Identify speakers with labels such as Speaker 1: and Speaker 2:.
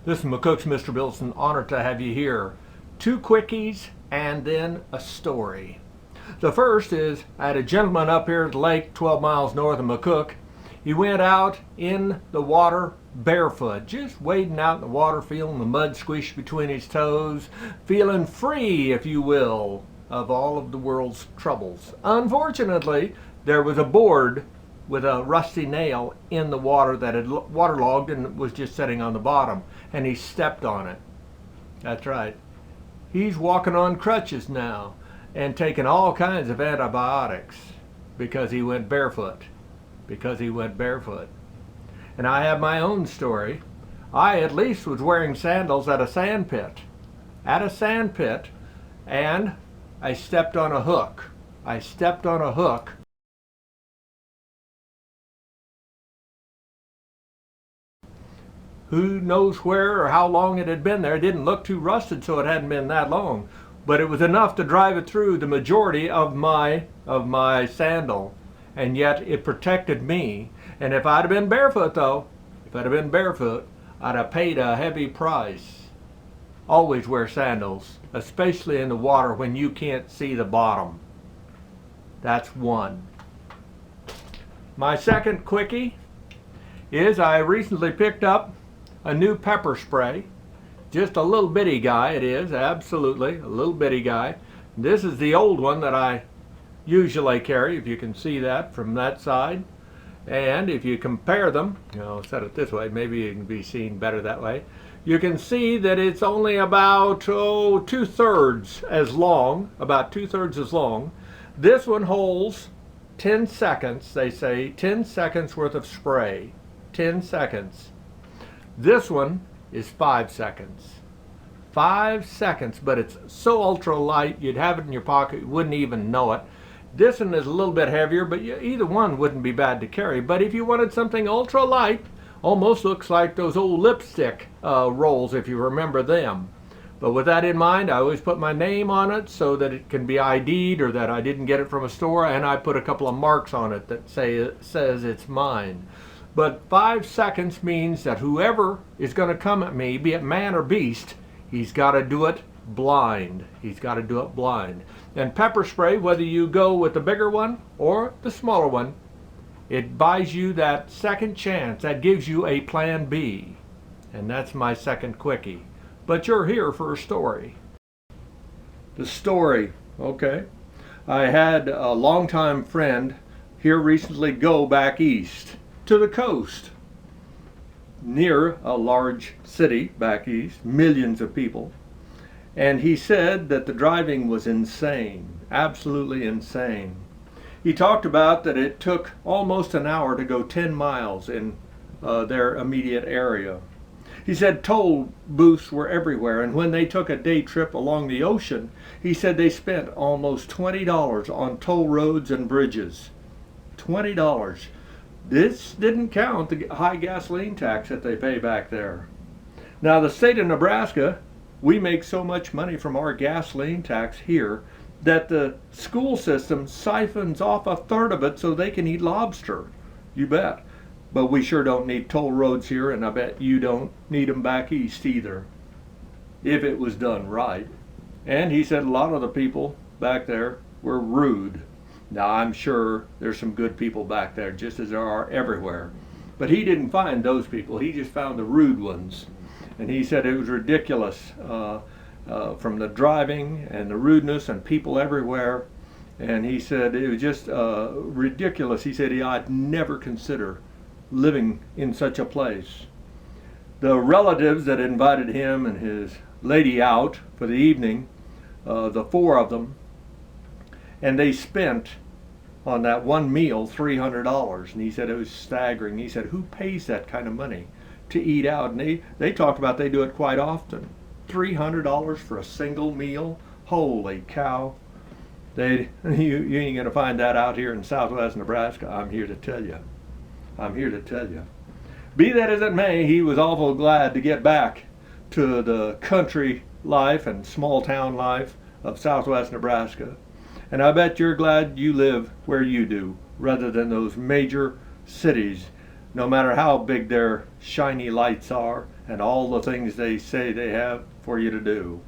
Speaker 1: This is McCook's Mr. Billson. Honored to have you here. 2 quickies and then a story. The first is I had a gentleman up here at the lake 12 miles north of McCook. He went out in the water barefoot, just wading out in the water, feeling the mud squish between his toes, feeling free, if you will, of all of the world's troubles. Unfortunately, there was a board with a rusty nail in the water that had waterlogged and was just sitting on the bottom, and he stepped on it. That's right. He's walking on crutches now and taking all kinds of antibiotics because he went barefoot. And I have my own story. I at least was wearing sandals at a sand pit. And I stepped on a hook. Who knows where or how long it had been there. It didn't look too rusted, so it hadn't been that long. But it was enough to drive it through the majority of my sandal. And yet it protected me. And if I'd have been barefoot though, I'd have paid a heavy price. Always wear sandals, especially in the water when you can't see the bottom. That's one. My second quickie is I recently picked up a new pepper spray. Just a little bitty guy it is, absolutely, a little bitty guy. This is the old one that I usually carry, if you can see that from that side. And if you compare them, I'll set it this way, maybe it can be seen better that way. You can see that it's only about 2/3 as long, This one holds 10 seconds, they say, 10 seconds worth of spray. 10 seconds. This one is 5 seconds. 5 seconds, but it's so ultra light, you'd have it in your pocket, you wouldn't even know it. This one is a little bit heavier, but either one wouldn't be bad to carry. But if you wanted something ultra light, almost looks like those old lipstick rolls, if you remember them. But with that in mind, I always put my name on it so that it can be ID'd or that I didn't get it from a store, and I put a couple of marks on it that says it's mine. But 5 seconds means that whoever is going to come at me, be it man or beast, he's got to do it blind. And pepper spray, whether you go with the bigger one or the smaller one, it buys you that second chance. That gives you a plan B. And that's my second quickie. But you're here for a story. The story, okay. I had a longtime friend here recently go back east to the coast, near a large city back east, millions of people. And he said that the driving was insane, absolutely insane. He talked about that it took almost an hour to go 10 miles in their immediate area. He said toll booths were everywhere, and when they took a day trip along the ocean, he said they spent almost $20 on toll roads and bridges. $20. This didn't count the high gasoline tax that they pay back there. Now, the state of Nebraska, we make so much money from our gasoline tax here that the school system siphons off 1/3 of it so they can eat lobster. You bet. But we sure don't need toll roads here, and I bet you don't need them back east either, if it was done right. And he said a lot of the people back there were rude. Now, I'm sure there's some good people back there, just as there are everywhere. But he didn't find those people. He just found the rude ones. And he said it was ridiculous from the driving and the rudeness and people everywhere. And he said it was just ridiculous. He said I'd never consider living in such a place. The relatives that invited him and his lady out for the evening, the 4 of them, and they spent on that one meal $300. And he said it was staggering. He said, who pays that kind of money to eat out? And they talked about they do it quite often. $300 for a single meal? Holy cow. You ain't going to find that out here in southwest Nebraska. I'm here to tell you. Be that as it may, he was awful glad to get back to the country life and small town life of southwest Nebraska. And I bet you're glad you live where you do, rather than those major cities, no matter how big their shiny lights are and all the things they say they have for you to do.